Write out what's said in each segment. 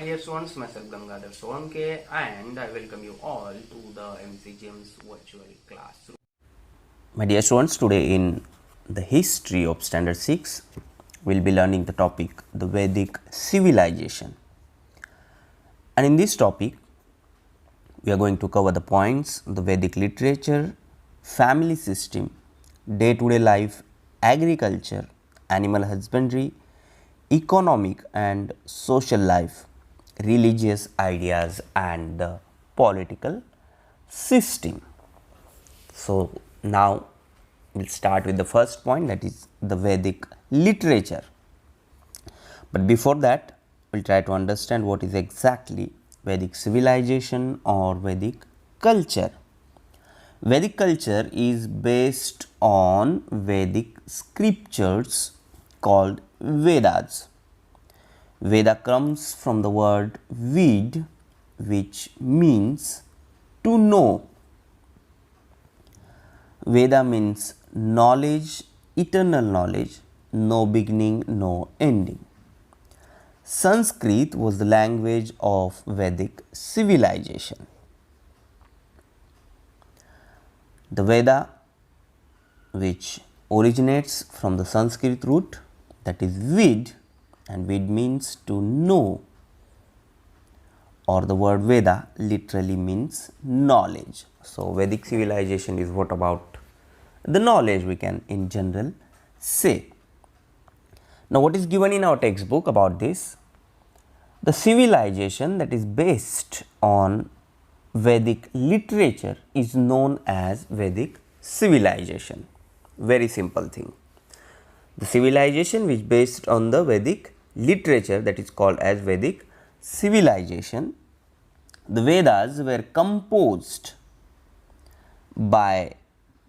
dear students, myself Gangadhar Solanke, and I welcome you all to the MCGM's virtual classroom. My dear students, today in the history of standard 6, we will be learning the topic the Vedic civilization. And in this topic, we are going to cover the points the Vedic literature, family system, day-to-day life, agriculture, animal husbandry, economic and social life, religious ideas and the political system. So, now we will start with the first point, that is the Vedic literature. But before that, we will try to understand what is exactly Vedic civilization or Vedic culture. Vedic culture is based on Vedic scriptures called Vedas. Veda comes from the word Ved, which means to know. Veda means knowledge, eternal knowledge, no beginning, no ending. Sanskrit was the language of Vedic civilization. The Veda, which originates from the Sanskrit root, that is Ved, and Ved means to know, or the word Veda literally means knowledge. So, Vedic civilization is what about the knowledge, we can in general say. Now, what is given in our textbook about this? The civilization that is based on Vedic literature is known as Vedic civilization. Very simple thing. The civilization which is based on the Vedic literature, that is called as Vedic civilization. The Vedas were composed by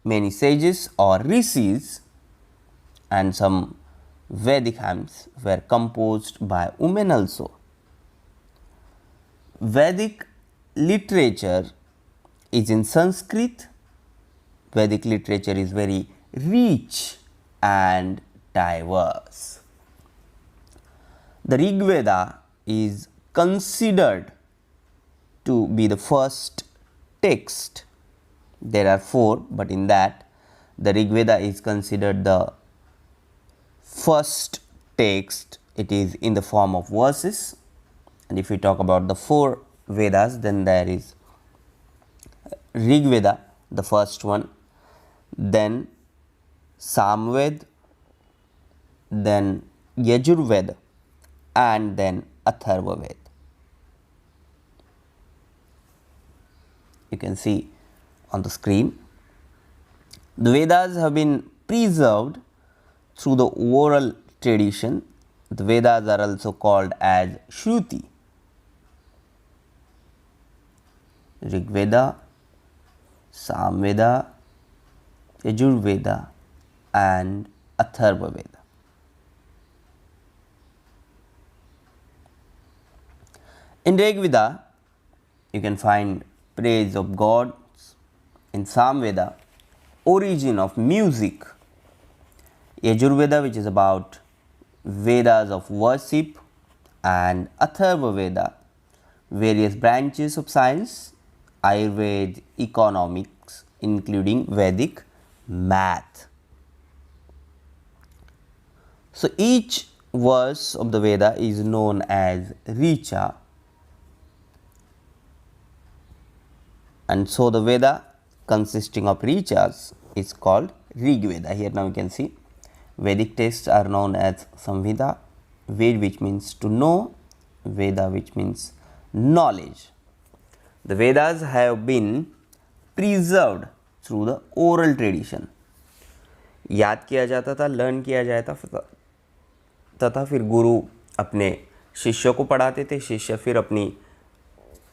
many sages or rishis, and some Vedic hymns were composed by women also. Vedic literature is in Sanskrit. Vedic literature is very rich and diverse. The Rigveda is considered to be the first text. There are 4, but in that the Rigveda is considered the first text. It is in the form of verses, and if we talk about the 4 Vedas, then there is Rigveda, the first one, then Samved, then Ajurveda, and then Atharvaved. You can see on the screen. The Vedas have been preserved through the oral tradition. The Vedas are also called as Shruti. Rigveda, Samveda, Ajurveda and Atharvaveda. In Rigveda, you can find praise of God. In Samveda, origin of music. Ajurveda, which is about Vedas of worship, and Atharvaveda, various branches of science, Ayurveda, economics, including Vedic math. So, each verse of the Veda is known as Richa, and so the Veda consisting of Richas is called Rigveda. Here now you can see Vedic texts are known as Samhita, Ved which means to know, Veda which means knowledge. The Vedas have been preserved through the oral tradition. याद किया जाता था, learn किया जाता तथा फिर गुरु अपने शिष्यों को पढ़ाते थे, शिष्य फिर अपनी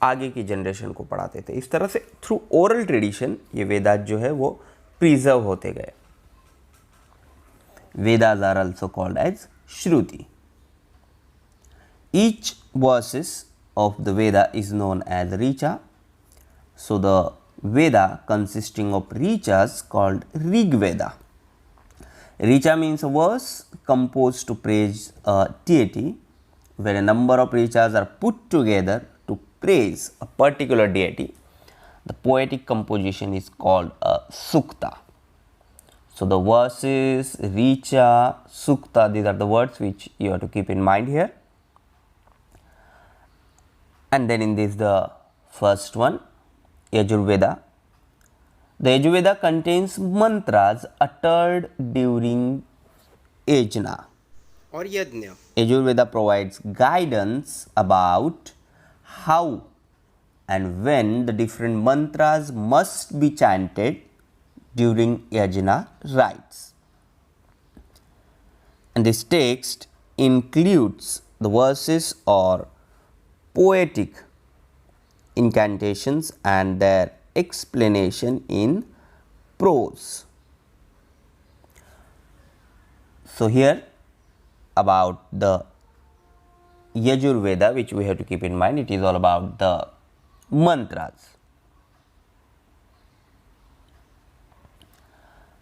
आगे की जनरेशन को पढ़ाते थे. इस तरह से थ्रू ओरल ट्रेडिशन ये वेदास जो है वो प्रिजर्व होते गए. Vedas are also called as Shruti. Each verses of the Veda is known as Richa. So, the Veda consisting of Richas called Rigveda. Richa means a verse composed to praise a deity. where a number of rituals are put together to praise a particular deity. The poetic composition is called a sukta. So, the verses, richa, sukta, these are the words which you have to keep in mind here. And then in this, the first one, Ajurveda. The Ajurveda contains mantras uttered during yajna or yajna. Ajurveda provides guidance about how and when the different mantras must be chanted during yajna rites. And this text includes the verses or poetic incantations and their explanation in prose. So, here about the Ajurveda, which we have to keep in mind, it is all about the mantras.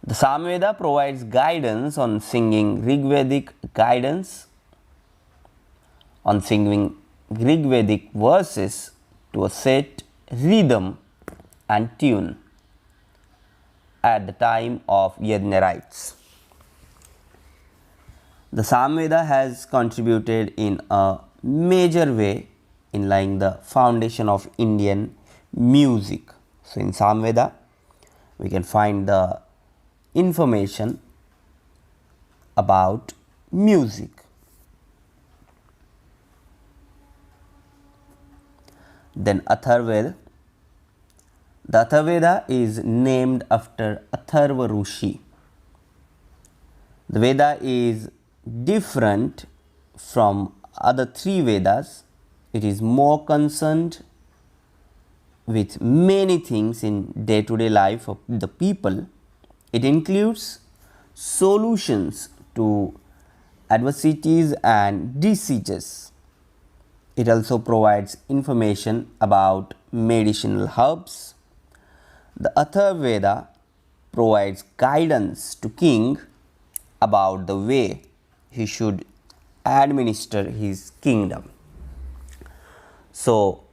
The Samveda provides guidance on singing Rigvedic guidance, on singing Rigvedic verses to a set rhythm and tune at the time of yajna rites. The Samveda has contributed in a major way in laying the foundation of Indian music. So, in Samveda, we can find the information about music. Then Atharveda. The Atharveda is named after Atharva Rishi. The Veda is different from other three Vedas. It is more concerned with many things in day-to-day life of the people. It includes solutions to adversities and diseases. It also provides information about medicinal herbs. The Atharveda provides guidance to king about the way he should administer his kingdom. So,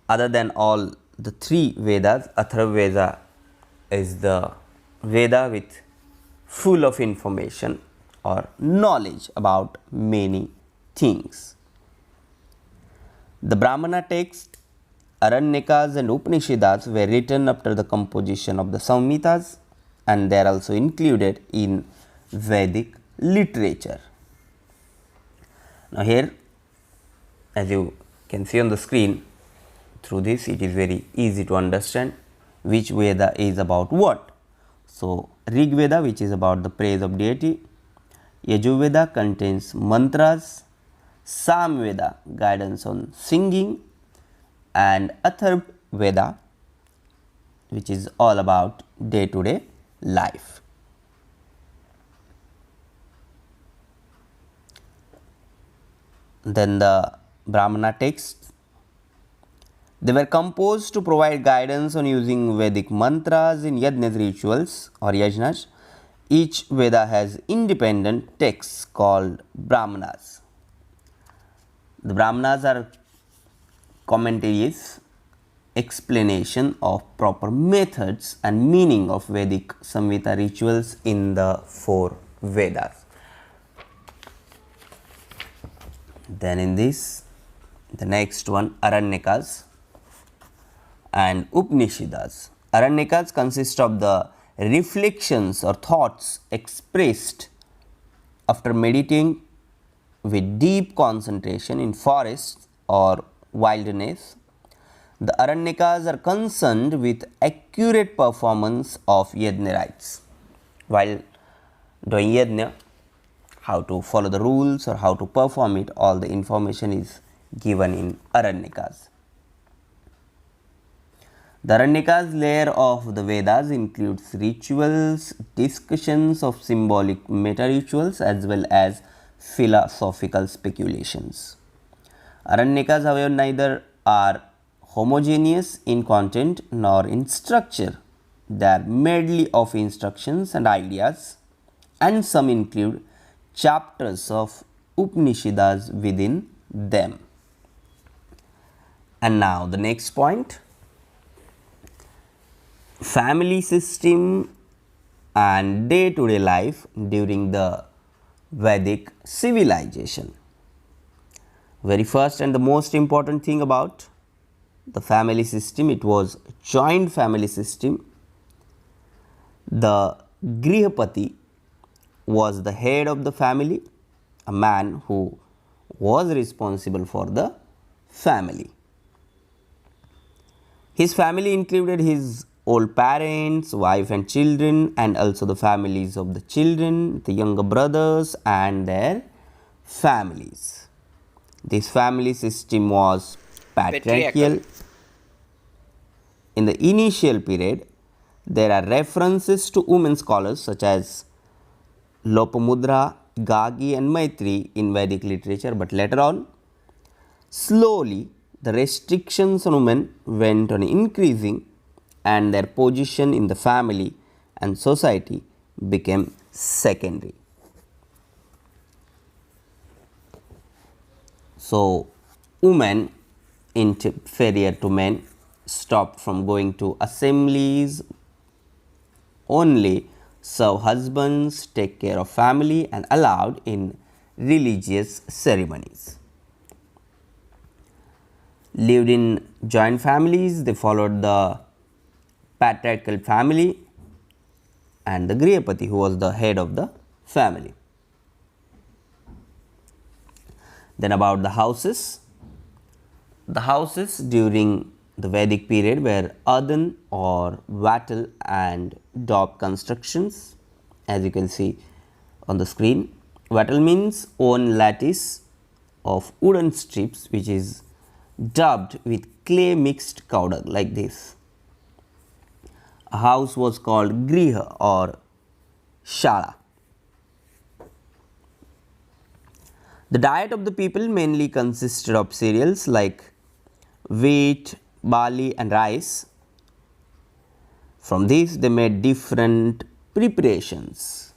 other than all the three Vedas, Atharvaveda is the Veda with full of information or knowledge about many things. The Brahmana text, Aranyakas and Upanishads were written after the composition of the Samhitas, and they are also included in Vedic literature. Now, here as you can see on the screen, through this it is very easy to understand which Veda is about what. So, Rigveda, which is about the praise of deity, Ajurveda contains mantras, Samveda guidance on singing, and Atharvaveda, which is all about day-to-day life. Then the Brahmana texts, they were composed to provide guidance on using Vedic mantras in yajna rituals or yajnas. Each Veda has independent texts called Brahmanas. The Brahmanas are commentaries, explanation of proper methods and meaning of Vedic Samhita rituals in the four Vedas. Then in this, the next one, Aranyakas and Upanishads. Aranyakas consist of the reflections or thoughts expressed after meditating with deep concentration in forests or wilderness. The Aranyakas are concerned with accurate performance of yajna rites. While doing yajna, how to follow the rules or how to perform it, all the information is given in Aranyakas. The Aranyakas layer of the Vedas includes rituals, discussions of symbolic meta-rituals as well as philosophical speculations. Aranyakas, however, neither are homogeneous in content nor in structure. They are medley of instructions and ideas, and some include chapters of Upanishads within them. And now the next point, family system and day-to-day life during the Vedic civilization. Very first and the most important thing about the family system, it was joint family system. The Grihapati was the head of the family, a man who was responsible for the family. His family included his old parents, wife and children, and also the families of the children, the younger brothers and their families. This family system was patriarchal. In the initial period, there are references to women scholars such as Lopamudra, Gagi and Maitri in Vedic literature, but later on, slowly the restrictions on women went on increasing and their position in the family and society became secondary. So, women inferior to men stopped from going to assemblies, only serve husbands, take care of family and allowed in religious ceremonies. Lived in joint families, they followed the patriarchal family and the Grihapati who was the head of the family. Then about the houses. The houses during the Vedic period were earthen or wattle and daub constructions, as you can see on the screen. Wattle means own lattice of wooden strips which is daubed with clay mixed cow dung like this. A house was called Griha or Shala. The diet of the people mainly consisted of cereals like wheat, barley and rice. From these they made different preparations.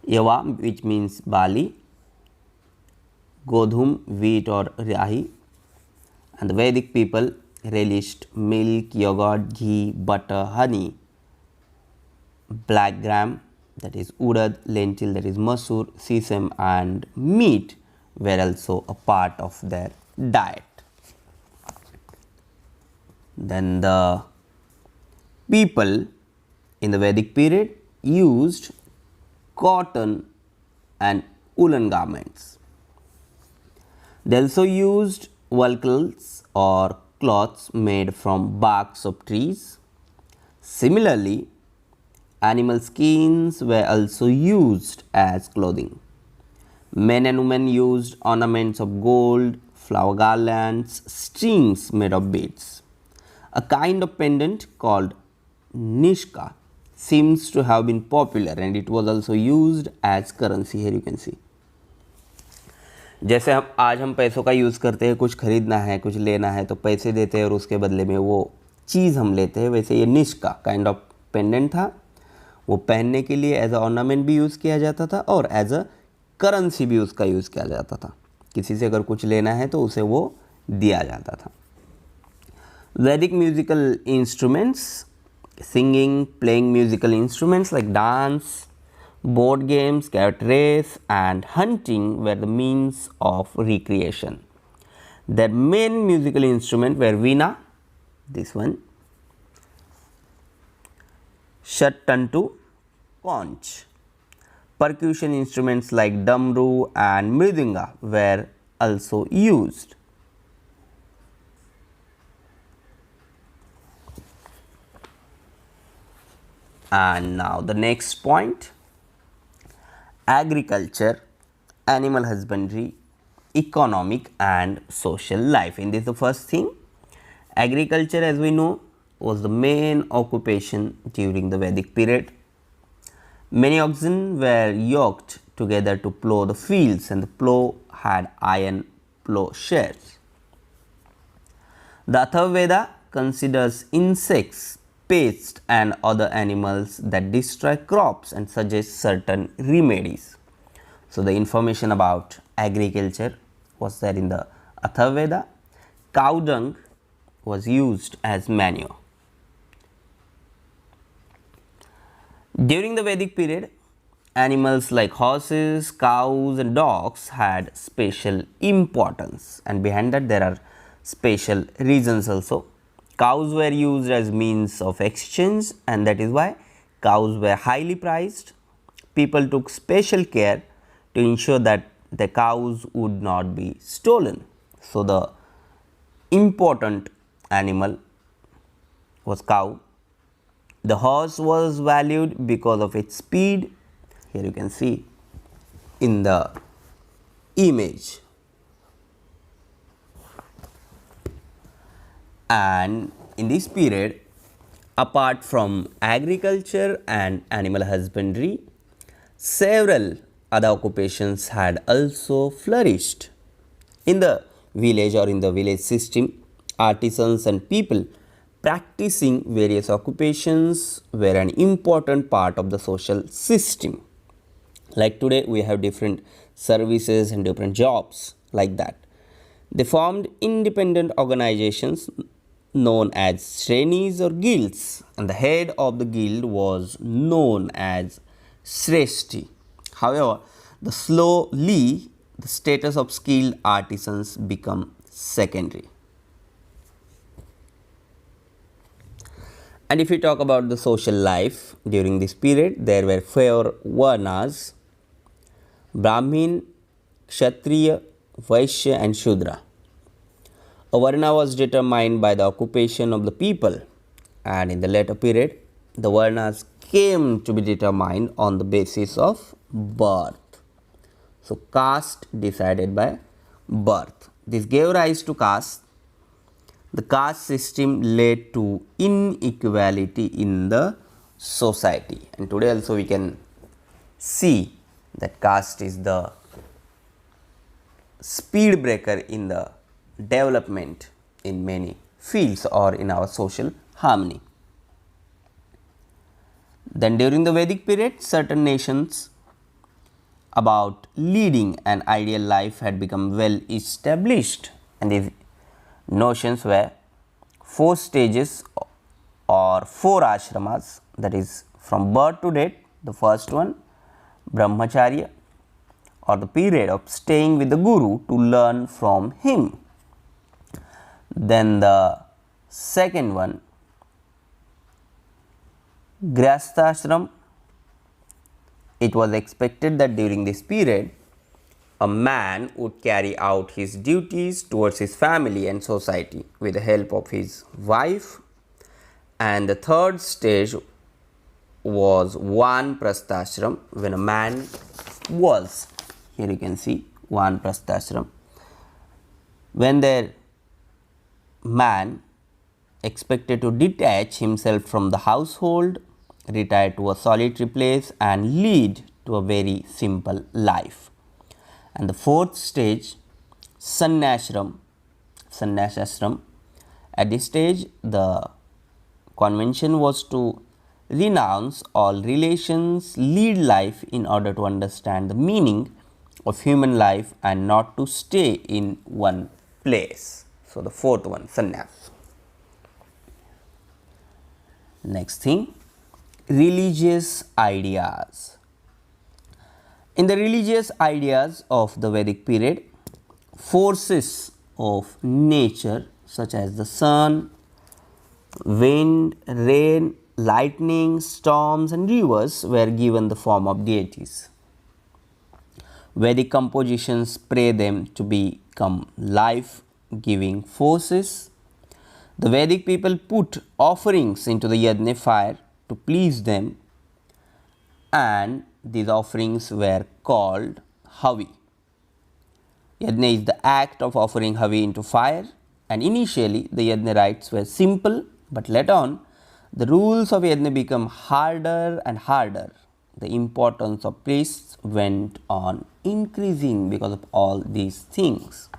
Yavam, which means barley, Godhum, wheat or rahi, and the Vedic people relished milk, yogurt, ghee, butter, honey, black gram, that is urad, lentil, that is masoor, sesame and meat were also a part of their diet. Then the people in the Vedic period used cotton and woolen garments. They also used vehicles or cloths made from barks of trees. Similarly, animal skins were also used as clothing. Men and women used ornaments of gold, flower garlands, strings made of beads. A kind of pendant called Nishka seems to have been popular and it was also used as currency. Here you can see. जैसे आज हम पैसों का use करते हैं, कुछ खरीदना है, कुछ लेना है तो पैसे देते हैं और उसके बदले में वो चीज़ हम लेते हैं, वैसे ये निष्का काइंड ऑफ पेंडेंट था. वो पहनने के लिए एज अ ऑर्नामेंट भी यूज़ किया जाता था और एज अ करेंसी भी उसका यूज़ किया जाता था. किसी से अगर कुछ लेना है तो उसे वो दिया जाता था. Vedic musical instruments, singing, playing musical instruments like dance, board games, carrot race and hunting were the means of recreation. Their main musical instrument were veena, this one, shattantu, conch. Percussion instruments like damru and mridanga were also used. And now the next point, agriculture, animal husbandry, economic and social life. In this the first thing, agriculture as we know was the main occupation during the Vedic period. Many oxen were yoked together to plough the fields and the plough had iron ploughshares. The Ajurveda considers insects, pests and other animals that destroy crops and suggests certain remedies. So, the information about agriculture was there in the Ajurveda. Cow dung was used as manure. During the Vedic period, animals like horses, cows and dogs had special importance, and behind that there are special reasons also. Cows were used as means of exchange, and that is why cows were highly prized. People took special care to ensure that the cows would not be stolen. So, the important animal was cow. The horse was valued because of its speed. Here you can see in the image. And in this period, apart from agriculture and animal husbandry, several other occupations had also flourished. In the village or in the village system, artisans and people practicing various occupations were an important part of the social system. Like today, we have different services and different jobs like that. They formed independent organizations known as shrenis or guilds, and the head of the guild was known as Shreshti. However, slowly the status of skilled artisans become secondary. And if we talk about the social life during this period, there were 4 varnas: Brahmin, Kshatriya, Vaishya and Shudra. A varna was determined by the occupation of the people, and in the later period, the varnas came to be determined on the basis of birth. So, caste decided by birth. This gave rise to caste. The caste system led to inequality in the society, and today also we can see that caste is the speed breaker in the development in many fields or in our social harmony. Then during the Vedic period, certain nations about leading an ideal life had become well established, and these notions were 4 stages or 4 ashramas, that is from birth to death. The first one, brahmacharya, or the period of staying with the guru to learn from him. Then the second one, grihasthashram. It was expected that during this period, a man would carry out his duties towards his family and society with the help of his wife. And the third stage was vanprasthashram, when a man was, here you can see vanprasthashram, when the man expected to detach himself from the household, retire to a solitary place and lead to a very simple life. And the fourth stage, sannyashram. At this stage, the convention was to renounce all relations, lead life in order to understand the meaning of human life and not to stay in one place. So, the fourth one, sannyas. Next thing, religious ideas. In the religious ideas of the Vedic period, forces of nature such as the sun, wind, rain, lightning, storms and rivers were given the form of deities. Vedic compositions pray them to become life-giving forces. The Vedic people put offerings into the yajna fire to please them, and these offerings were called havi. Yajna is the act of offering havi into fire, and initially the yajna rites were simple, but later on the rules of yajna became harder and harder. The importance of priests went on increasing because of all these things.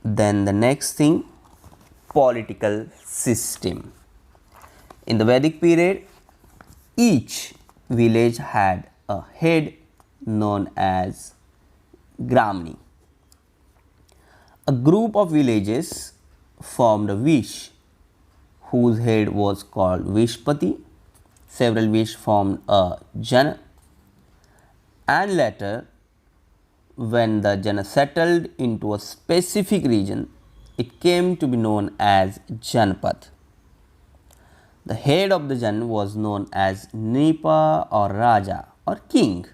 Then the next thing, political system. In the Vedic period, each village had a head known as Gramni. A group of villages formed a Vish, whose head was called Vishpati. Several Vish formed a Jana, and later, when the Jana settled into a specific region, it came to be known as Janpad. The head of the Jan was known as Nipa or Raja or king.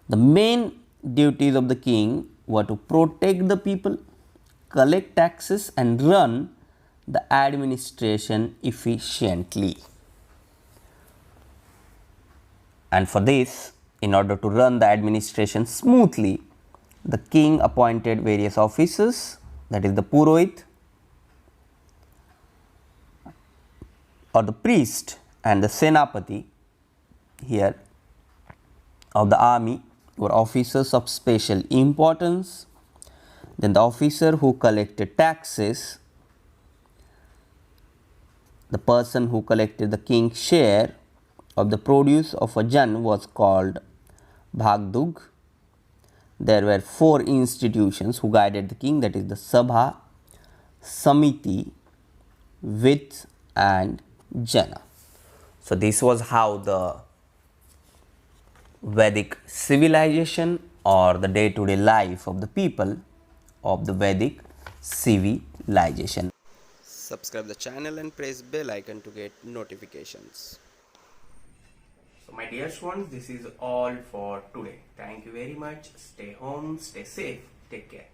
The main duties of the king were to protect the people, collect taxes, and run the administration efficiently. And for this, in order to run the administration smoothly, the king appointed various officers, that is the Purohit or the priest and the Senapati here of the army were officers of special importance. Then the officer who collected taxes, the person who collected the king's share of the produce of a jan was called Bhagdug. There were 4 institutions who guided the king, that is the Sabha, Samiti, Vit and Jana. So this was how the Vedic civilization or the day-to-day life of the people of the Vedic civilization. Subscribe the channel and press bell icon to get notifications. So my dear students, this is all for today. Thank you very much. Stay home, stay safe, take care.